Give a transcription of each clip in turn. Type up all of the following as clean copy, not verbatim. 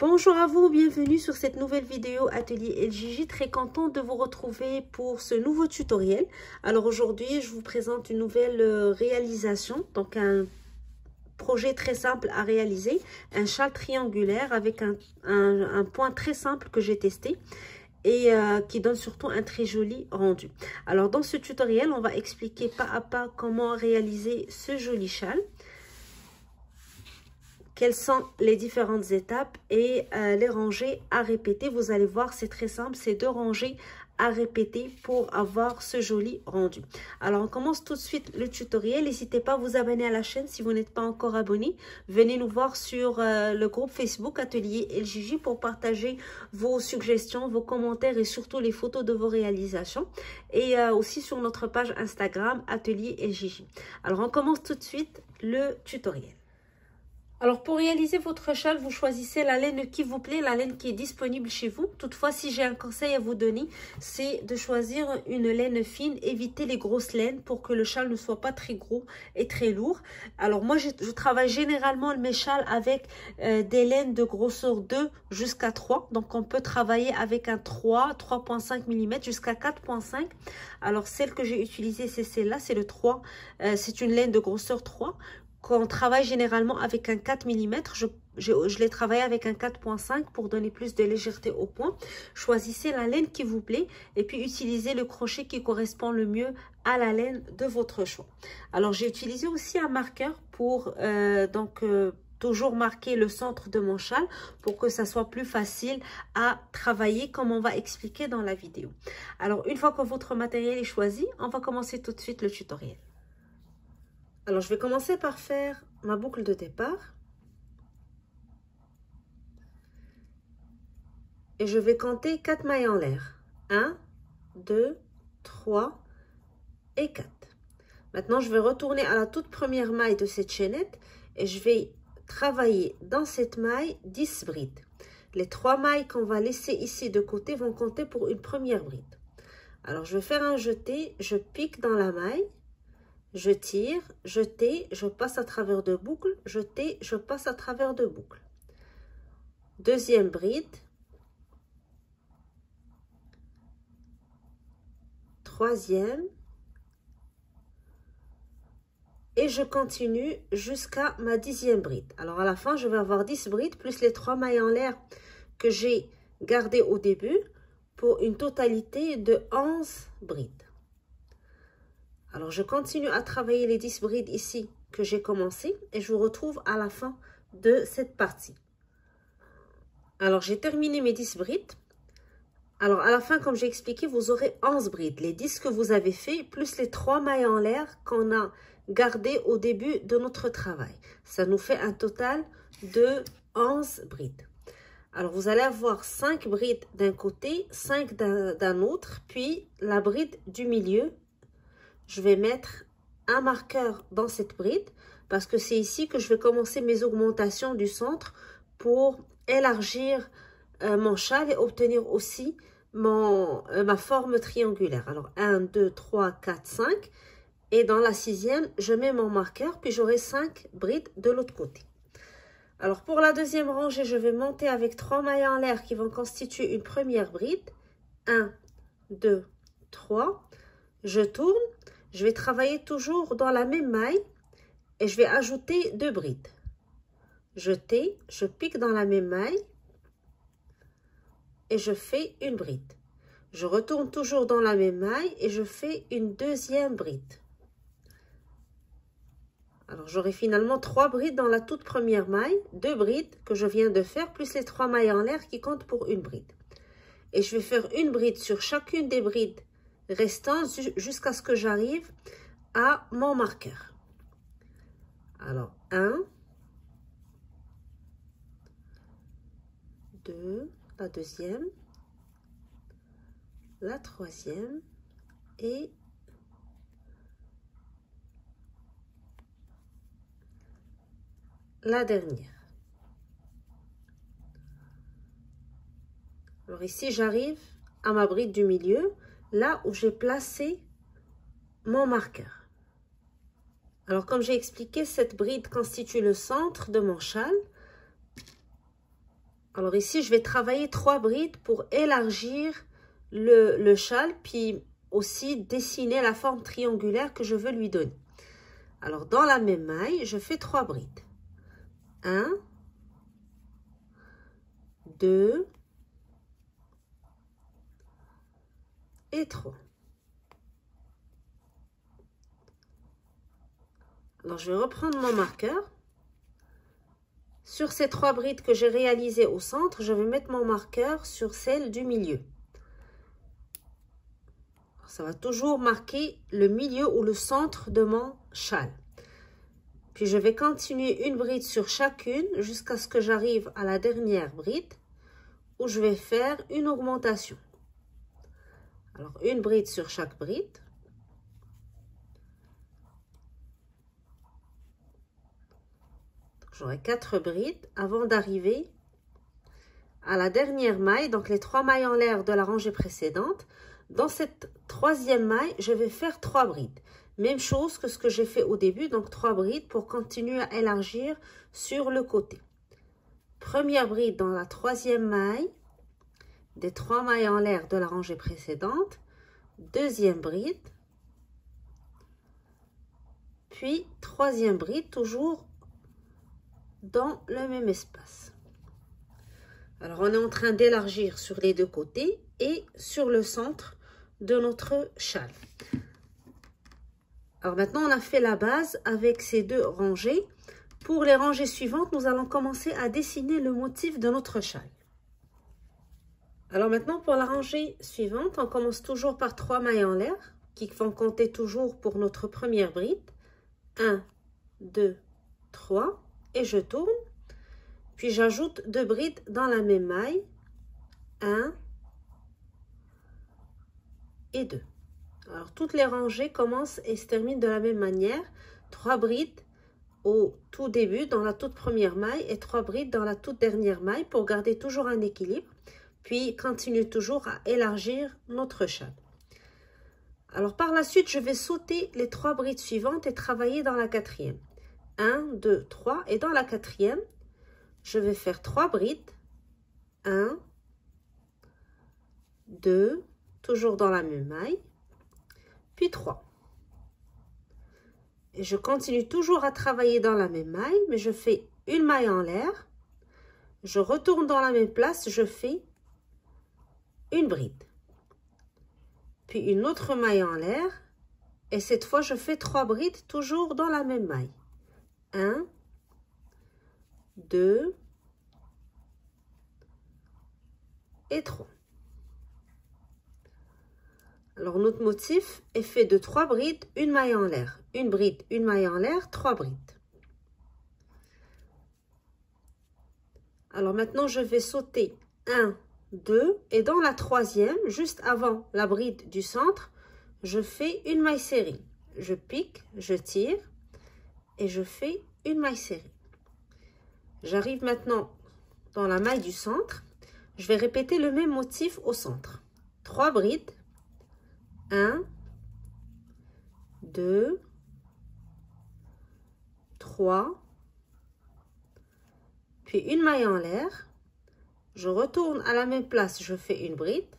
Bonjour à vous, bienvenue sur cette nouvelle vidéo Atelier LJJ. Très contente de vous retrouver pour ce nouveau tutoriel. Alors aujourd'hui, je vous présente une nouvelle réalisation, donc un projet très simple à réaliser, un châle triangulaire avec un point très simple que j'ai testé et qui donne surtout un très joli rendu. Alors dans ce tutoriel, on va expliquer pas à pas comment réaliser ce joli châle. Quelles sont les différentes étapes et les rangées à répéter. Vous allez voir, c'est très simple, c'est 2 rangées à répéter pour avoir ce joli rendu. Alors, on commence tout de suite le tutoriel. N'hésitez pas à vous abonner à la chaîne si vous n'êtes pas encore abonné. Venez nous voir sur le groupe Facebook Atelier LJJ pour partager vos suggestions, vos commentaires et surtout les photos de vos réalisations. Et aussi sur notre page Instagram Atelier LJJ. Alors, on commence tout de suite le tutoriel. Alors, pour réaliser votre châle, vous choisissez la laine qui vous plaît, la laine qui est disponible chez vous. Toutefois, si j'ai un conseil à vous donner, c'est de choisir une laine fine, éviter les grosses laines pour que le châle ne soit pas très gros et très lourd. Alors, moi, je travaille généralement mes châles avec des laines de grosseur 2 jusqu'à 3. Donc, on peut travailler avec un 3, 3,5 mm jusqu'à 4,5. Alors, celle que j'ai utilisée, c'est celle-là, c'est le 3. C'est une laine de grosseur 3. Quand on travaille généralement avec un 4 mm, je l'ai travaillé avec un 4,5 pour donner plus de légèreté au point. Choisissez la laine qui vous plaît et puis utilisez le crochet qui correspond le mieux à la laine de votre choix. Alors, j'ai utilisé aussi un marqueur pour toujours marquer le centre de mon châle pour que ça soit plus facile à travailler comme on va expliquer dans la vidéo. Alors, une fois que votre matériel est choisi, on va commencer tout de suite le tutoriel. Alors, je vais commencer par faire ma boucle de départ. Et je vais compter 4 mailles en l'air. 1, 2, 3 et 4. Maintenant, je vais retourner à la toute première maille de cette chaînette et je vais travailler dans cette maille 10 brides. Les 3 mailles qu'on va laisser ici de côté vont compter pour une première bride. Alors, je vais faire un jeté, je pique dans la maille. Je tire, jeté, je passe à travers de boucles, jeté, je passe à travers de boucles. Deuxième bride. Troisième. Et je continue jusqu'à ma 10e bride. Alors à la fin, je vais avoir 10 brides plus les 3 mailles en l'air que j'ai gardées au début pour une totalité de 11 brides. Alors, je continue à travailler les 10 brides ici que j'ai commencé et je vous retrouve à la fin de cette partie. Alors, j'ai terminé mes 10 brides. Alors, à la fin, comme j'ai expliqué, vous aurez 11 brides. Les 10 que vous avez fait, plus les 3 mailles en l'air qu'on a gardées au début de notre travail. Ça nous fait un total de 11 brides. Alors, vous allez avoir 5 brides d'un côté, 5 d'un autre, puis la bride du milieu. Je vais mettre un marqueur dans cette bride parce que c'est ici que je vais commencer mes augmentations du centre pour élargir mon châle et obtenir aussi ma forme triangulaire. Alors 1, 2, 3, 4, 5 et dans la 6e, je mets mon marqueur puis j'aurai 5 brides de l'autre côté. Alors pour la deuxième rangée, je vais monter avec 3 mailles en l'air qui vont constituer une première bride. 1, 2, 3. Je tourne. Je vais travailler toujours dans la même maille et je vais ajouter 2 brides. Jeter, je pique dans la même maille et je fais une bride. Je retourne toujours dans la même maille et je fais une deuxième bride. Alors, j'aurai finalement 3 brides dans la toute première maille, 2 brides que je viens de faire, plus les 3 mailles en l'air qui comptent pour une bride. Et je vais faire une bride sur chacune des brides restant jusqu'à ce que j'arrive à mon marqueur. Alors, 1, 2, la deuxième, la troisième et la dernière. Alors ici, j'arrive à ma bride du milieu, là où j'ai placé mon marqueur. Alors, comme j'ai expliqué, cette bride constitue le centre de mon châle. Alors ici, je vais travailler 3 brides pour élargir le châle, puis aussi dessiner la forme triangulaire que je veux lui donner. Alors, dans la même maille, je fais 3 brides. 1, 2 et 3. Alors, je vais reprendre mon marqueur. Sur ces 3 brides que j'ai réalisées au centre, je vais mettre mon marqueur sur celle du milieu. Alors, ça va toujours marquer le milieu ou le centre de mon châle. Puis, je vais continuer une bride sur chacune jusqu'à ce que j'arrive à la dernière bride où je vais faire une augmentation. Alors, une bride sur chaque bride. J'aurai 4 brides avant d'arriver à la dernière maille, donc les 3 mailles en l'air de la rangée précédente. Dans cette 3e maille, je vais faire 3 brides. Même chose que ce que j'ai fait au début, donc 3 brides pour continuer à élargir sur le côté. Première bride dans la 3e maille, des 3 mailles en l'air de la rangée précédente. Deuxième bride, puis 3e bride, toujours dans le même espace. Alors, on est en train d'élargir sur les 2 côtés et sur le centre de notre châle. Alors, maintenant, on a fait la base avec ces 2 rangées. Pour les rangées suivantes, nous allons commencer à dessiner le motif de notre châle. Alors, maintenant, pour la rangée suivante, on commence toujours par 3 mailles en l'air qui vont compter toujours pour notre première bride. 1, 2, 3. Et je tourne, puis j'ajoute 2 brides dans la même maille, 1 et 2. Alors, toutes les rangées commencent et se terminent de la même manière. 3 brides au tout début, dans la toute première maille, et 3 brides dans la toute dernière maille pour garder toujours un équilibre. Puis, continue toujours à élargir notre châle. Alors, par la suite, je vais sauter les 3 brides suivantes et travailler dans la 4e. 1, 2, 3. Et dans la 4e, je vais faire 3 brides. 1, 2, toujours dans la même maille. Puis 3. Et je continue toujours à travailler dans la même maille, mais je fais une maille en l'air. Je retourne dans la même place, je fais une bride. Puis une autre maille en l'air. Et cette fois, je fais 3 brides toujours dans la même maille. 1, 2 et 3. Alors, notre motif est fait de 3 brides, une maille en l'air. Une bride, une maille en l'air, 3 brides. Alors, maintenant, je vais sauter 1, 2 et dans la 3e, juste avant la bride du centre, je fais une maille serrée. Je pique, je tire et je fais une maille serrée. J'arrive maintenant dans la maille du centre. Je vais répéter le même motif au centre. 3 brides. 1, 2, 3. Puis une maille en l'air. Je retourne à la même place, je fais une bride.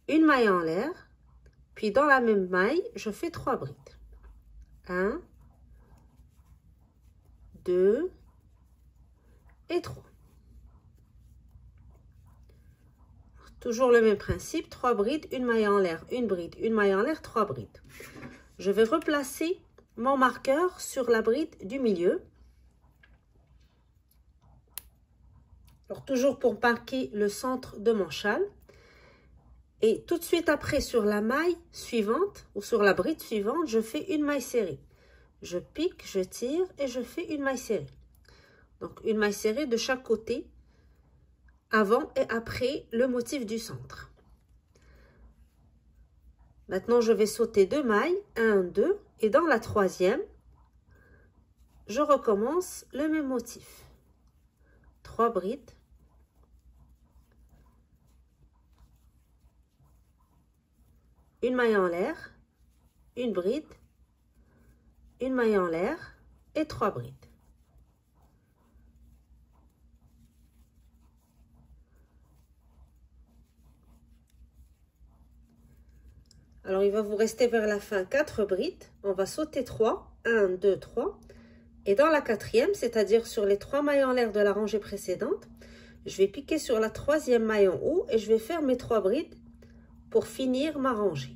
Une maille en l'air. Puis dans la même maille, je fais 3 brides. 1, 2 et 3. Toujours le même principe, 3 brides, une maille en l'air, une bride, une maille en l'air, 3 brides. Je vais replacer mon marqueur sur la bride du milieu. Alors, toujours pour marquer le centre de mon châle. Et tout de suite après, sur la maille suivante, ou sur la bride suivante, je fais une maille serrée. Je pique, je tire et je fais une maille serrée. Donc, une maille serrée de chaque côté, avant et après le motif du centre. Maintenant, je vais sauter 2 mailles, 1, 2, et dans la 3e, je recommence le même motif. 3 brides. Une maille en l'air, une bride, une maille en l'air et 3 brides. Alors, il va vous rester vers la fin 4 brides. On va sauter 3. 1, 2, 3. Et dans la quatrième, c'est-à-dire sur les 3 mailles en l'air de la rangée précédente, je vais piquer sur la 3e maille en haut et je vais faire mes 3 brides pour finir ma rangée.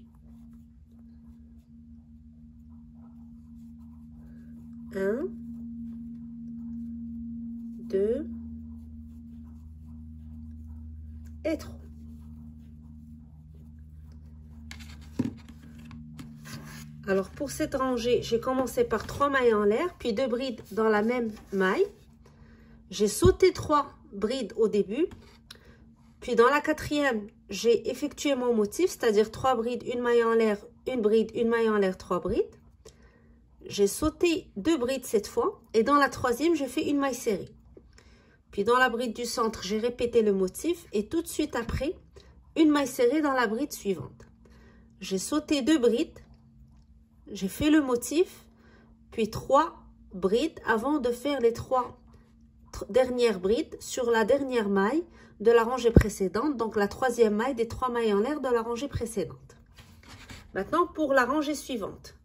1, 2 et 3. Alors pour cette rangée, j'ai commencé par 3 mailles en l'air, puis 2 brides dans la même maille. J'ai sauté 3 brides au début, puis dans la quatrième, j'ai effectué mon motif, c'est-à-dire 3 brides, 1 maille en l'air, 1 bride, 1 maille en l'air, 3 brides. J'ai sauté 2 brides cette fois, et dans la troisième, j'ai fait une maille serrée. Puis dans la bride du centre, j'ai répété le motif, et tout de suite après, une maille serrée dans la bride suivante. J'ai sauté 2 brides. J'ai fait le motif, puis 3 brides avant de faire les 3 dernières brides sur la dernière maille de la rangée précédente, donc la 3e maille des 3 mailles en l'air de la rangée précédente. Maintenant, pour la rangée suivante,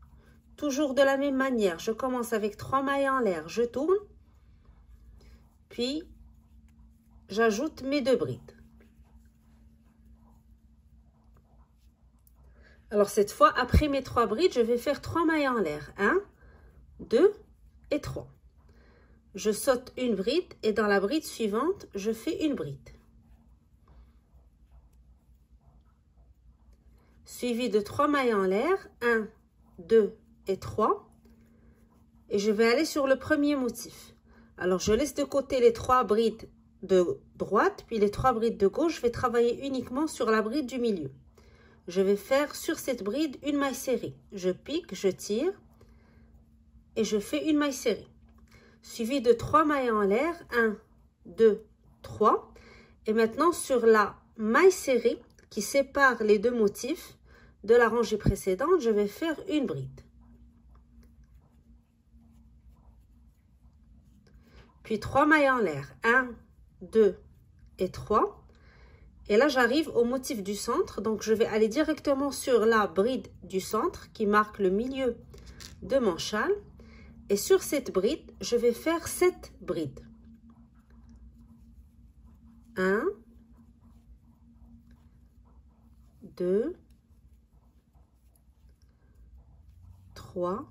toujours de la même manière, je commence avec 3 mailles en l'air, je tourne, puis j'ajoute mes 2 brides. Alors, cette fois, après mes 3 brides, je vais faire 3 mailles en l'air. 1, 2 et 3. Je saute une bride et dans la bride suivante, je fais une bride. Suivi de 3 mailles en l'air. 1, 2 et 3. Et je vais aller sur le premier motif. Alors, je laisse de côté les 3 brides de droite, puis les 3 brides de gauche. Je vais travailler uniquement sur la bride du milieu. Je vais faire sur cette bride une maille serrée. Je pique, je tire et je fais une maille serrée. Suivi de 3 mailles en l'air. 1, 2, 3. Et maintenant sur la maille serrée qui sépare les 2 motifs de la rangée précédente, je vais faire une bride. Puis 3 mailles en l'air. 1, 2 et 3. Et là, j'arrive au motif du centre. Donc, je vais aller directement sur la bride du centre qui marque le milieu de mon châle. Et sur cette bride, je vais faire 7 brides. 1, 2, 3,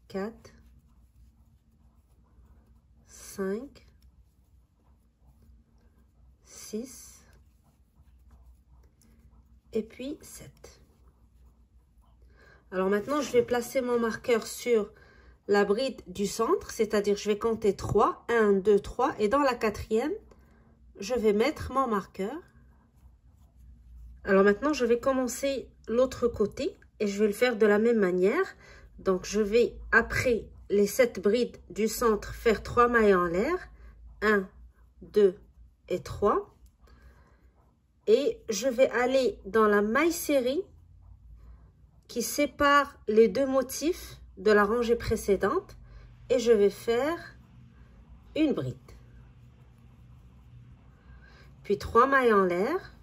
4, 5, 6 et puis 7. Alors maintenant, je vais placer mon marqueur sur la bride du centre, c'est-à-dire je vais compter 3, 1, 2, 3 et dans la quatrième, je vais mettre mon marqueur. Alors maintenant, je vais commencer l'autre côté et je vais le faire de la même manière. Donc je vais, après les 7 brides du centre, faire 3 mailles en l'air. 1, 2 et 3. Et je vais aller dans la maille serrée qui sépare les 2 motifs de la rangée précédente et je vais faire une bride. Puis 3 mailles en l'air.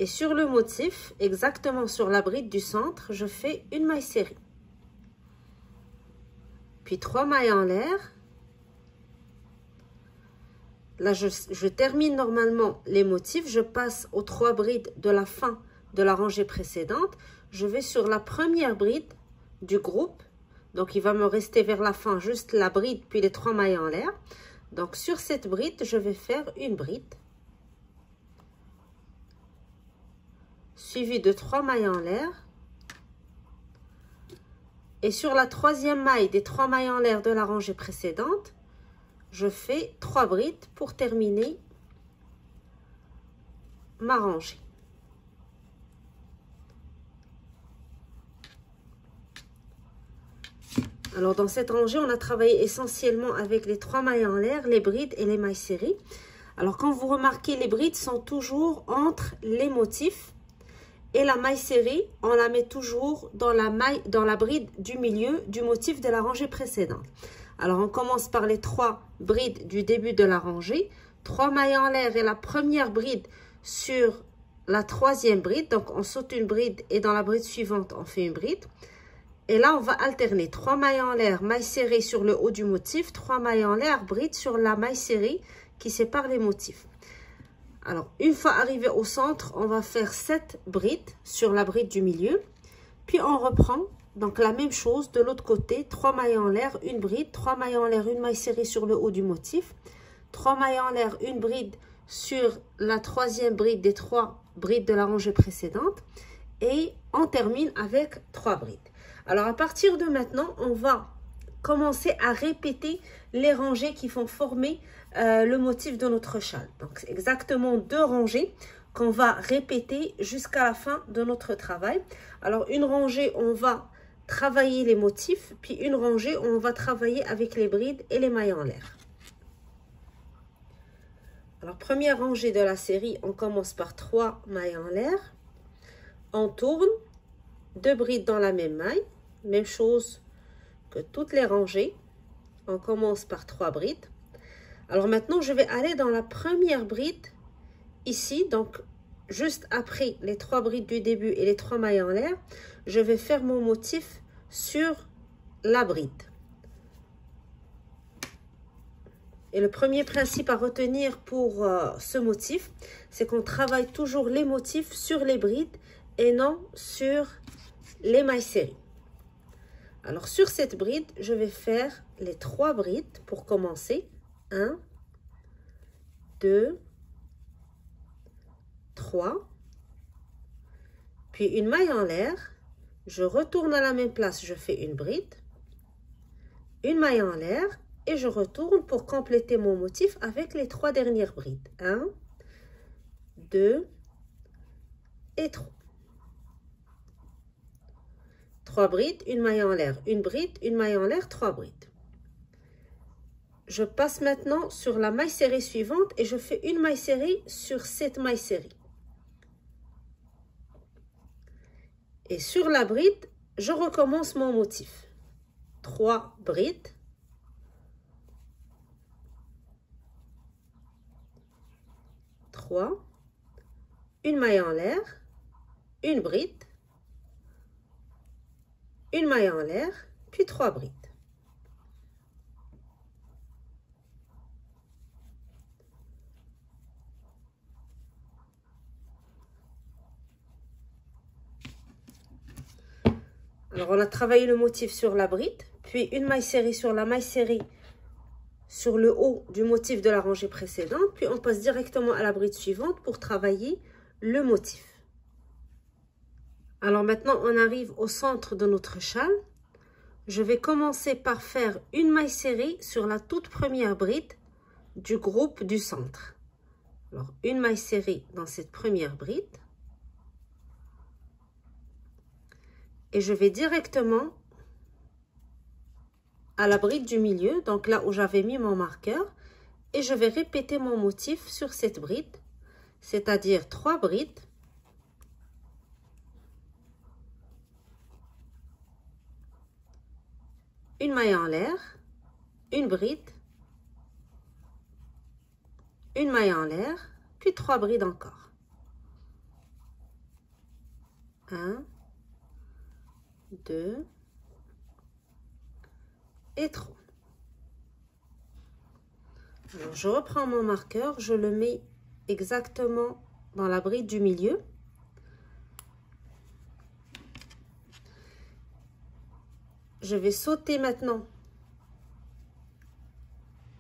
Et sur le motif, exactement sur la bride du centre, je fais une maille serrée. Puis 3 mailles en l'air. Là, je termine normalement les motifs. Je passe aux 3 brides de la fin de la rangée précédente. Je vais sur la première bride du groupe. Donc, il va me rester vers la fin juste la bride, puis les 3 mailles en l'air. Donc, sur cette bride, je vais faire une bride. Suivi de 3 mailles en l'air. Et sur la 3e maille des 3 mailles en l'air de la rangée précédente, je fais 3 brides pour terminer ma rangée. Alors, dans cette rangée, on a travaillé essentiellement avec les 3 mailles en l'air, les brides et les mailles serrées. Alors, quand vous remarquez, les brides sont toujours entre les motifs. Et la maille serrée, on la met toujours dans la bride du milieu du motif de la rangée précédente. Alors, on commence par les 3 brides du début de la rangée. 3 mailles en l'air et la première bride sur la troisième bride. Donc, on saute une bride et dans la bride suivante, on fait une bride. Et là, on va alterner 3 mailles en l'air, mailles serrées sur le haut du motif, 3 mailles en l'air, bride sur la maille serrée qui sépare les motifs. Alors, une fois arrivé au centre, on va faire 7 brides sur la bride du milieu. Puis, on reprend donc la même chose de l'autre côté, 3 mailles en l'air, une bride, 3 mailles en l'air, une maille serrée sur le haut du motif, 3 mailles en l'air, une bride sur la troisième bride des 3 brides de la rangée précédente. Et on termine avec 3 brides. Alors, à partir de maintenant, on va commencer à répéter les rangées qui vont former le motif de notre châle. Donc, c'est exactement 2 rangées qu'on va répéter jusqu'à la fin de notre travail. Alors, une rangée, on va travailler les motifs, puis une rangée, on va travailler avec les brides et les mailles en l'air. Alors, première rangée de la série, on commence par 3 mailles en l'air. On tourne, 2 brides dans la même maille. Même chose que toutes les rangées. On commence par 3 brides. Alors maintenant, je vais aller dans la première bride ici. Donc, juste après les 3 brides du début et les 3 mailles en l'air, je vais faire mon motif sur la bride. Et le premier principe à retenir pour ce motif, c'est qu'on travaille toujours les motifs sur les brides et non sur les mailles serrées. Alors, sur cette bride, je vais faire les 3 brides pour commencer. 1, 2, 3. Puis, une maille en l'air. Je retourne à la même place, je fais une bride. Une maille en l'air. Et je retourne pour compléter mon motif avec les 3 dernières brides. 1, 2 et 3. 3 brides, une maille en l'air, une bride, une maille en l'air, 3 brides. Je passe maintenant sur la maille serrée suivante et je fais une maille serrée sur cette maille serrée. Et sur la bride, je recommence mon motif. 3 brides. 3. Une maille en l'air, une bride. Une maille en l'air, puis 3 brides. Alors, on a travaillé le motif sur la bride, puis une maille serrée sur la maille serrée sur le haut du motif de la rangée précédente, puis on passe directement à la bride suivante pour travailler le motif. Alors maintenant, on arrive au centre de notre châle. Je vais commencer par faire une maille serrée sur la toute première bride du groupe du centre. Alors, une maille serrée dans cette première bride. Et je vais directement à la bride du milieu, donc là où j'avais mis mon marqueur. Et je vais répéter mon motif sur cette bride, c'est-à-dire 3 brides. Une maille en l'air, une bride, une maille en l'air, puis 3 brides encore. 1, 2 et 3. Alors, je reprends mon marqueur, je le mets exactement dans la bride du milieu. Je vais sauter maintenant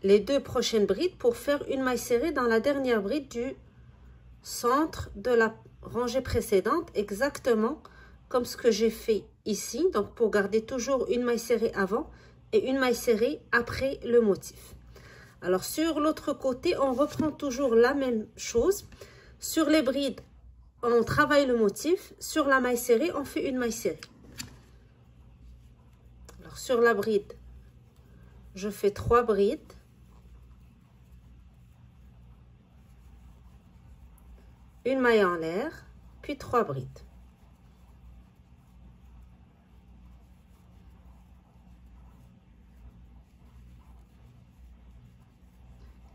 les 2 prochaines brides pour faire une maille serrée dans la dernière bride du centre de la rangée précédente, exactement comme ce que j'ai fait ici. Donc, pour garder toujours une maille serrée avant et une maille serrée après le motif. Alors, sur l'autre côté, on reprend toujours la même chose. Sur les brides, on travaille le motif. Sur la maille serrée, on fait une maille serrée. Alors, sur la bride, je fais 3 brides. Une maille en l'air, puis 3 brides.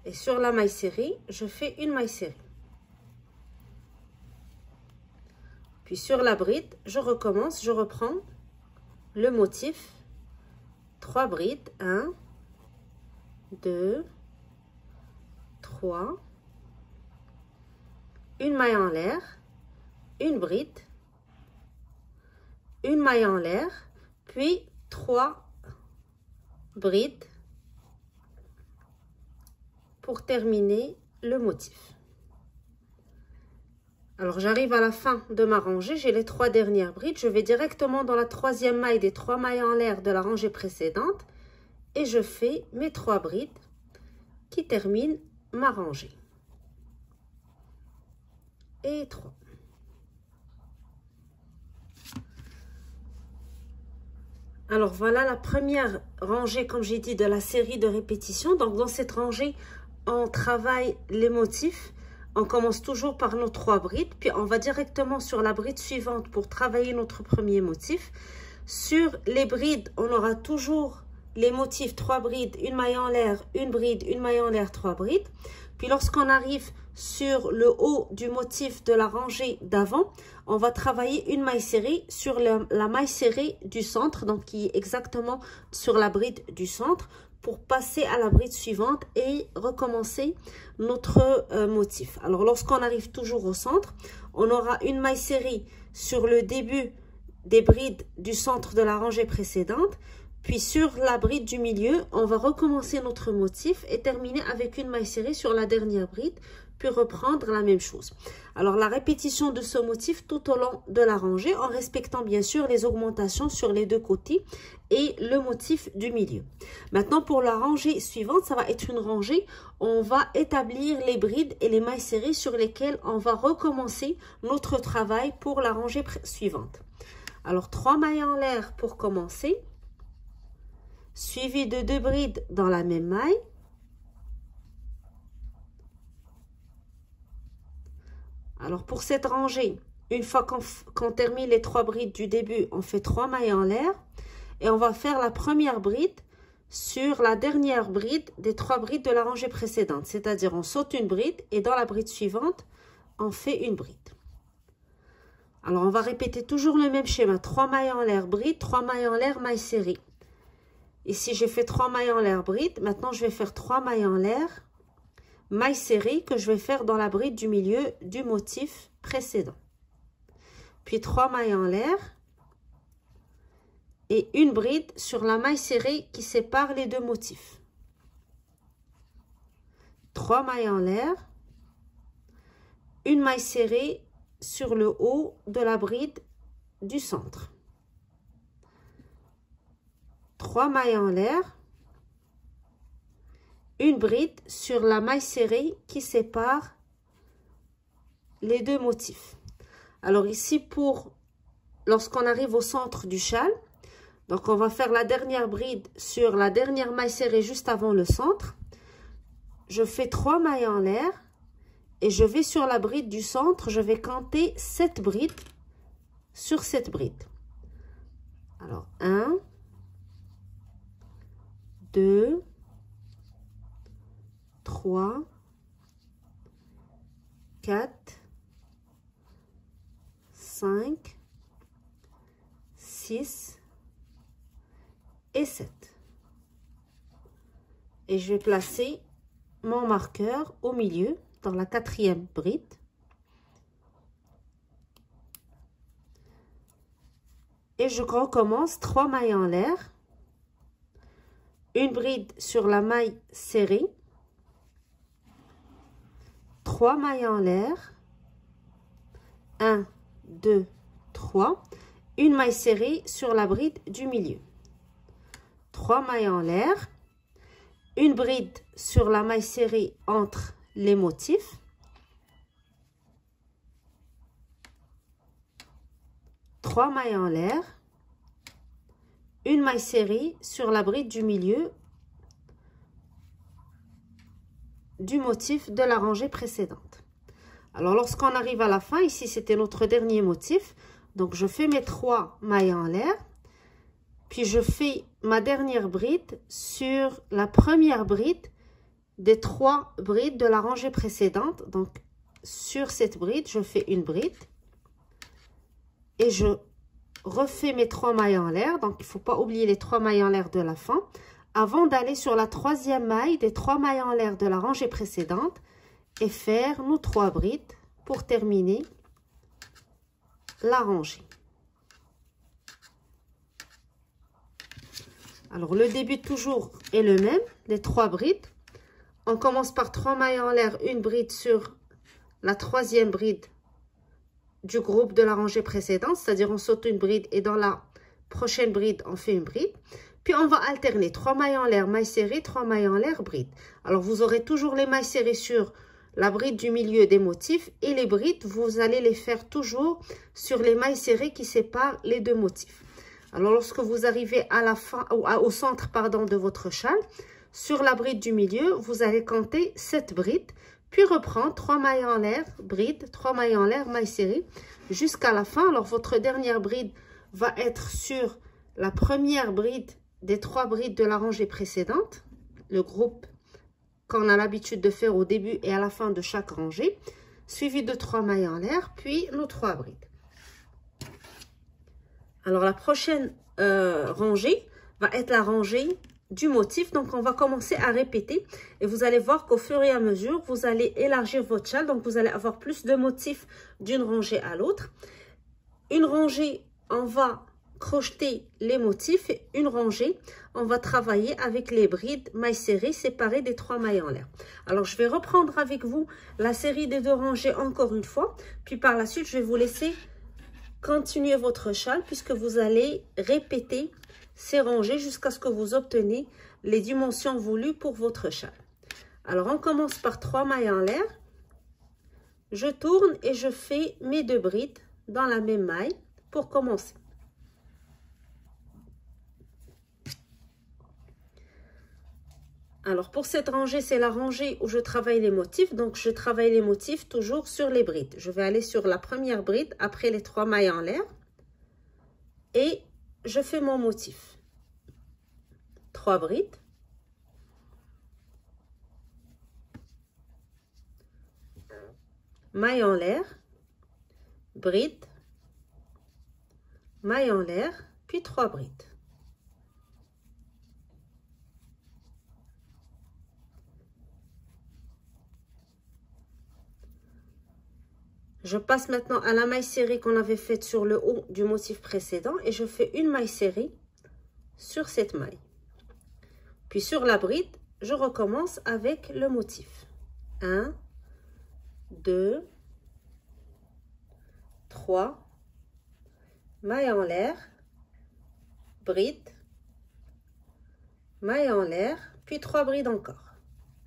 Et sur la maille serrée, je fais une maille serrée. Puis sur la bride, je recommence, je reprends le motif. 3 brides, 1, 2, 3, une maille en l'air, une bride, une maille en l'air, puis 3 brides pour terminer le motif. Alors j'arrive à la fin de ma rangée, j'ai les 3 dernières brides, je vais directement dans la 3e maille des 3 mailles en l'air de la rangée précédente et je fais mes 3 brides qui terminent ma rangée. Et 3. Alors voilà la première rangée, comme j'ai dit, de la série de répétitions. Donc dans cette rangée, on travaille les motifs. On commence toujours par nos 3 brides, puis on va directement sur la bride suivante pour travailler notre premier motif. Sur les brides, on aura toujours les motifs 3 brides, une maille en l'air, une bride, une maille en l'air, 3 brides. Puis lorsqu'on arrive sur le haut du motif de la rangée d'avant, on va travailler une maille serrée sur la maille serrée du centre, donc qui est exactement sur la bride du centre, pour passer à la bride suivante et recommencer notre motif. Alors lorsqu'on arrive toujours au centre, on aura une maille serrée sur le début des brides du centre de la rangée précédente, puis sur la bride du milieu, on va recommencer notre motif et terminer avec une maille serrée sur la dernière bride, puis reprendre la même chose. Alors la répétition de ce motif tout au long de la rangée, en respectant bien sûr les augmentations sur les 2 côtés et le motif du milieu. Maintenant pour la rangée suivante, ça va être une rangée, on va établir les brides et les mailles serrées sur lesquelles on va recommencer notre travail pour la rangée suivante. Alors 3 mailles en l'air pour commencer, suivi de 2 brides dans la même maille. Alors pour cette rangée, une fois qu'on termine les 3 brides du début, on fait 3 mailles en l'air et on va faire la première bride sur la dernière bride des 3 brides de la rangée précédente. C'est-à-dire on saute une bride et dans la bride suivante, on fait une bride. Alors on va répéter toujours le même schéma. 3 mailles en l'air, bride, 3 mailles en l'air, maille serrée. Ici j'ai fait 3 mailles en l'air, bride. Maintenant je vais faire 3 mailles en l'air, maille serrée que je vais faire dans la bride du milieu du motif précédent. Puis 3 mailles en l'air et une bride sur la maille serrée qui sépare les 2 motifs. 3 mailles en l'air, une maille serrée sur le haut de la bride du centre. 3 mailles en l'air, une bride sur la maille serrée qui sépare les 2 motifs. Alors ici, lorsqu'on arrive au centre du châle, donc on va faire la dernière bride sur la dernière maille serrée juste avant le centre. Je fais 3 mailles en l'air et je vais sur la bride du centre, je vais compter 7 brides sur cette bride. Alors 1, 2, 3, 4, 5, 6 et 7. Et je vais placer mon marqueur au milieu dans la 4e bride. Et je recommence 3 mailles en l'air, une bride sur la maille serrée, 3 mailles en l'air, 1, 2, 3, une maille serrée sur la bride du milieu. 3 mailles en l'air, une bride sur la maille serrée entre les motifs, 3 mailles en l'air, une maille serrée sur la bride du milieu du motif de la rangée précédente. Alors lorsqu'on arrive à la fin, ici c'était notre dernier motif, donc je fais mes 3 mailles en l'air, puis je fais ma dernière bride sur la première bride des 3 brides de la rangée précédente. Donc sur cette bride, je fais une bride, et je refais mes 3 mailles en l'air. Donc, il ne faut pas oublier les 3 mailles en l'air de la fin. Avant d'aller sur la 3e maille des 3 mailles en l'air de la rangée précédente et faire nos 3 brides pour terminer la rangée. Alors, le début toujours est le même, les 3 brides. On commence par 3 mailles en l'air, une bride sur la 3e bride du groupe de la rangée précédente, c'est-à-dire on saute une bride et dans la prochaine bride, on fait une bride. Puis, on va alterner 3 mailles en l'air, mailles serrées, 3 mailles en l'air, bride. Alors, vous aurez toujours les mailles serrées sur la bride du milieu des motifs et les brides, vous allez les faire toujours sur les mailles serrées qui séparent les 2 motifs. Alors, lorsque vous arrivez à la fin, au centre, pardon, de votre châle, sur la bride du milieu, vous allez compter 7 brides, puis reprendre 3 mailles en l'air, bride, 3 mailles en l'air, mailles serrées, jusqu'à la fin. Alors, votre dernière bride va être sur la première bride des 3 brides de la rangée précédente, le groupe qu'on a l'habitude de faire au début et à la fin de chaque rangée, suivi de 3 mailles en l'air, puis nos 3 brides. Alors, la prochaine rangée va être la rangée du motif. Donc, on va commencer à répéter et vous allez voir qu'au fur et à mesure, vous allez élargir votre châle. Donc, vous allez avoir plus de motifs d'une rangée à l'autre. Une rangée, on va crocheter les motifs et une rangée, on va travailler avec les brides mailles serrées séparées des 3 mailles en l'air. Alors, je vais reprendre avec vous la série des 2 rangées encore une fois. Puis, par la suite, je vais vous laisser continuer votre châle puisque vous allez répéter ces rangées jusqu'à ce que vous obteniez les dimensions voulues pour votre châle. Alors, on commence par 3 mailles en l'air. Je tourne et je fais mes 2 brides dans la même maille pour commencer. Alors, pour cette rangée, c'est la rangée où je travaille les motifs. Donc, je travaille les motifs toujours sur les brides. Je vais aller sur la première bride après les 3 mailles en l'air. Et je fais mon motif. 3 brides. Maille en l'air. Bride. Maille en l'air. Puis 3 brides. Je passe maintenant à la maille serrée qu'on avait faite sur le haut du motif précédent et je fais une maille serrée sur cette maille. Puis sur la bride, je recommence avec le motif. 1, 2, 3, maille en l'air, bride, maille en l'air, puis 3 brides encore.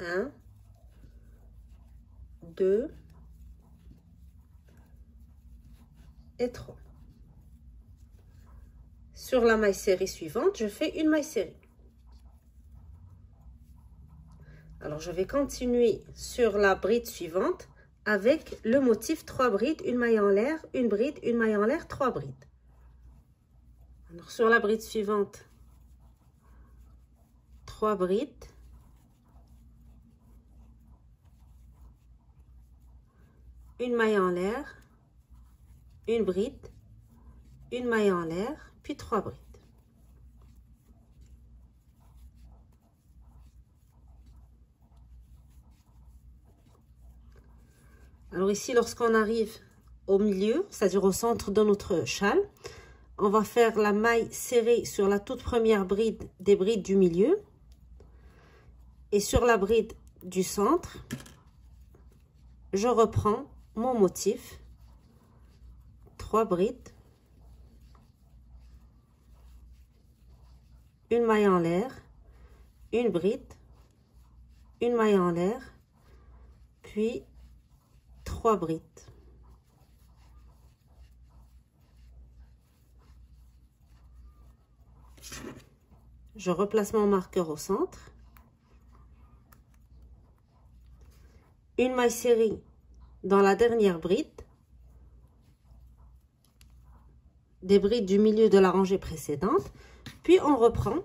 1, 2, et 3. Sur la maille serrée suivante, je fais une maille serrée. Alors, je vais continuer sur la bride suivante avec le motif 3 brides, une maille en l'air, une bride, une maille en l'air, 3 brides. Alors, sur la bride suivante, 3 brides, une maille en l'air, une bride, une maille en l'air, puis 3 brides. Alors ici, lorsqu'on arrive au milieu, c'est-à-dire au centre de notre châle, on va faire la maille serrée sur la toute première bride des brides du milieu et sur la bride du centre, je reprends mon motif. 3 brides, une maille en l'air, une bride, une maille en l'air, puis 3 brides. Je replace mon marqueur au centre. Une maille serrée dans la dernière bride. Des brides du milieu de la rangée précédente, puis on reprend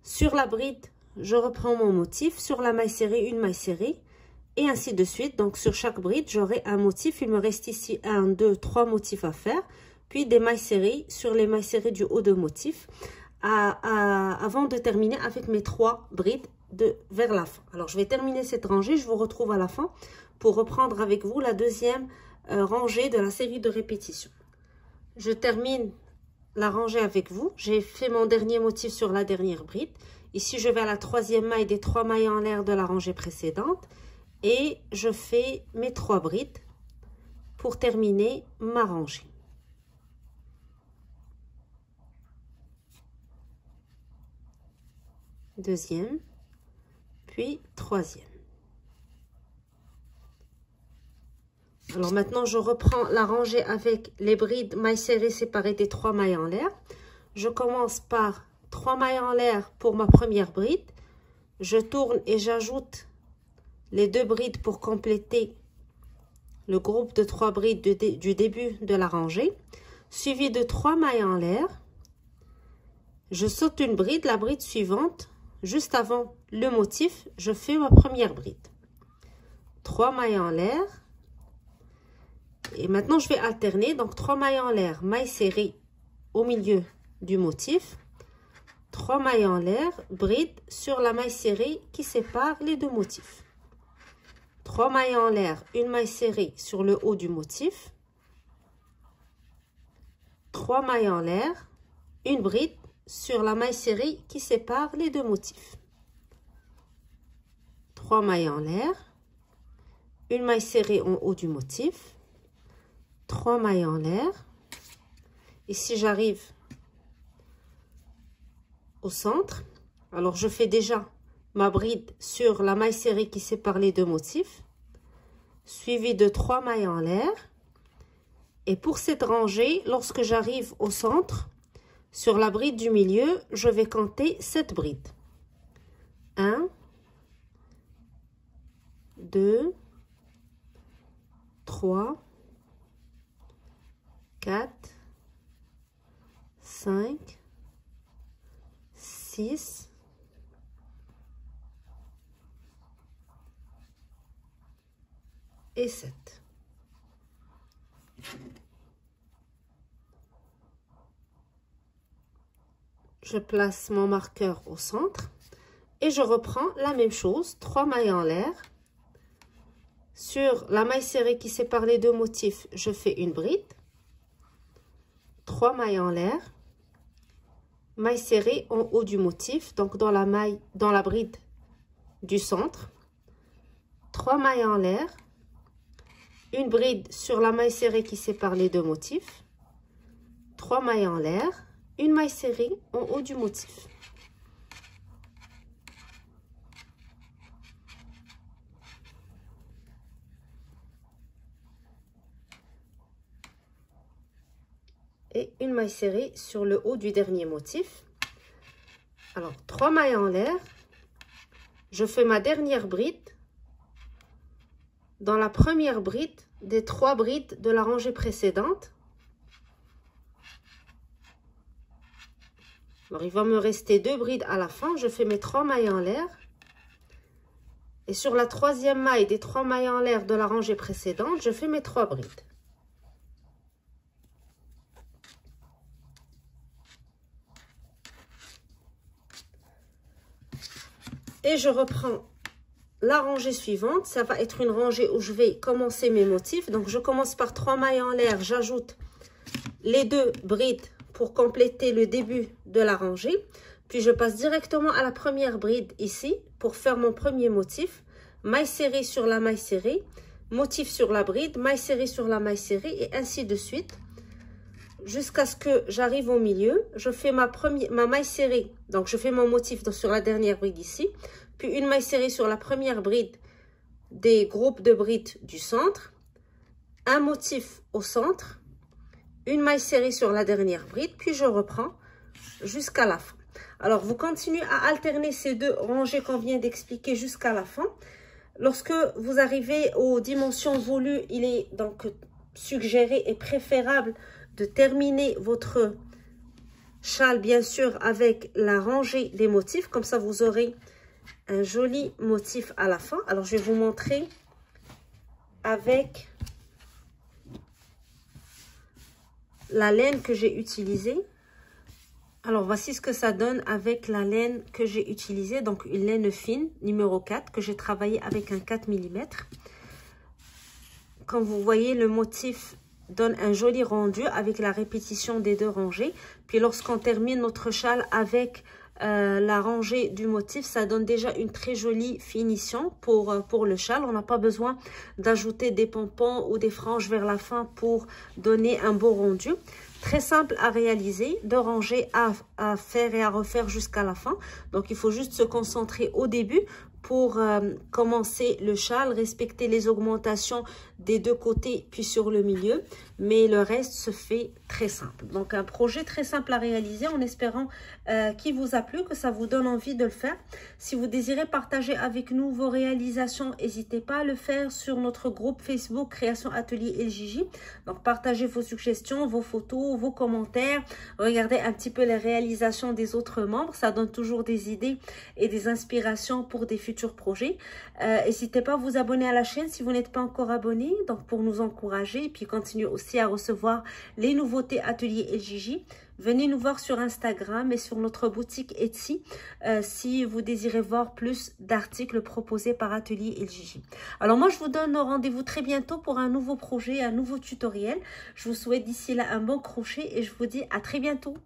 sur la bride, je reprends mon motif sur la maille serrée, une maille serrée, et ainsi de suite. Donc sur chaque bride, j'aurai un motif. Il me reste ici 1, 2, 3 motifs à faire, puis des mailles serrées sur les mailles serrées du haut de motif avant de terminer avec mes 3 brides vers la fin. Alors je vais terminer cette rangée, je vous retrouve à la fin pour reprendre avec vous la deuxième rangée de la série de répétitions. Je termine la rangée avec vous. J'ai fait mon dernier motif sur la dernière bride. Ici, je vais à la 3e maille des 3 mailles en l'air de la rangée précédente et je fais mes 3 brides pour terminer ma rangée. Deuxième, puis troisième. Alors maintenant, je reprends la rangée avec les brides mailles serrées séparées des 3 mailles en l'air. Je commence par 3 mailles en l'air pour ma première bride. Je tourne et j'ajoute les 2 brides pour compléter le groupe de 3 brides du début de la rangée. Suivi de 3 mailles en l'air. Je saute une bride, la bride suivante. Juste avant le motif, je fais ma première bride. 3 mailles en l'air. Et maintenant, je vais alterner. Donc, 3 mailles en l'air, mailles serrées au milieu du motif. 3 mailles en l'air, bride sur la maille serrée qui sépare les 2 motifs. 3 mailles en l'air, une maille serrée sur le haut du motif. 3 mailles en l'air, une bride sur la maille serrée qui sépare les 2 motifs. 3 mailles en l'air, une maille serrée en haut du motif. 3 mailles en l'air. Ici, j'arrive au centre. Alors, je fais déjà ma bride sur la maille serrée qui sépare les 2 motifs, suivi de 3 mailles en l'air. Et pour cette rangée, lorsque j'arrive au centre, sur la bride du milieu, je vais compter 7 brides. 1, 2, 3, 4, 5, 6, 7. Je place mon marqueur au centre et je reprends la même chose, 3 mailles en l'air. Sur la maille serrée qui sépare les 2 motifs, je fais une bride. 3 mailles en l'air, maille serrée en haut du motif, donc dans la bride du centre. 3 mailles en l'air, une bride sur la maille serrée qui sépare les 2 motifs. 3 mailles en l'air, une maille serrée en haut du motif. Et une maille serrée sur le haut du dernier motif. Alors, 3 mailles en l'air. Je fais ma dernière bride dans la première bride des 3 brides de la rangée précédente. Alors, il va me rester 2 brides à la fin. Je fais mes 3 mailles en l'air. Et sur la 3e maille des 3 mailles en l'air de la rangée précédente, je fais mes 3 brides. Et je reprends la rangée suivante. Ça va être une rangée où je vais commencer mes motifs. Donc, je commence par 3 mailles en l'air. J'ajoute les 2 brides pour compléter le début de la rangée. Puis, je passe directement à la première bride ici pour faire mon premier motif. Maille serrée sur la maille serrée. Motif sur la bride. Maille serrée sur la maille serrée. Et ainsi de suite. Jusqu'à ce que j'arrive au milieu, je fais ma maille serrée. Donc, je fais mon motif sur la dernière bride ici. Puis, une maille serrée sur la première bride des groupes de brides du centre. Un motif au centre. Une maille serrée sur la dernière bride. Puis, je reprends jusqu'à la fin. Alors, vous continuez à alterner ces 2 rangées qu'on vient d'expliquer jusqu'à la fin. Lorsque vous arrivez aux dimensions voulues, il est donc suggéré et préférable de terminer votre châle, bien sûr, avec la rangée des motifs. Comme ça, vous aurez un joli motif à la fin. Alors, je vais vous montrer avec la laine que j'ai utilisée. Alors, voici ce que ça donne avec la laine que j'ai utilisée. Donc, une laine fine, numéro 4, que j'ai travaillé avec un 4 mm. Comme vous voyez, le motif donne un joli rendu avec la répétition des 2 rangées. Puis, lorsqu'on termine notre châle avec la rangée du motif, ça donne déjà une très jolie finition pour le châle. On n'a pas besoin d'ajouter des pompons ou des franges vers la fin pour donner un beau rendu. Très simple à réaliser, 2 rangées à faire et à refaire jusqu'à la fin. Donc, il faut juste se concentrer au début pour commencer le châle, respecter les augmentations des 2 côtés puis sur le milieu. Mais le reste se fait très simple. Donc, un projet très simple à réaliser en espérant qu'il vous a plu, que ça vous donne envie de le faire. Si vous désirez partager avec nous vos réalisations, n'hésitez pas à le faire sur notre groupe Facebook Création Atelier LJJ. Donc, partagez vos suggestions, vos photos, vos commentaires. Regardez un petit peu les réalisations des autres membres. Ça donne toujours des idées et des inspirations pour des futurs projets. N'hésitez pas à vous abonner à la chaîne si vous n'êtes pas encore abonné. Donc, pour nous encourager et puis continuer aussi à recevoir les nouveautés Atelier LJJ. Venez nous voir sur Instagram et sur notre boutique Etsy si vous désirez voir plus d'articles proposés par Atelier LJJ. Alors moi, je vous donne rendez-vous très bientôt pour un nouveau projet, un nouveau tutoriel. Je vous souhaite d'ici là un bon crochet et je vous dis à très bientôt.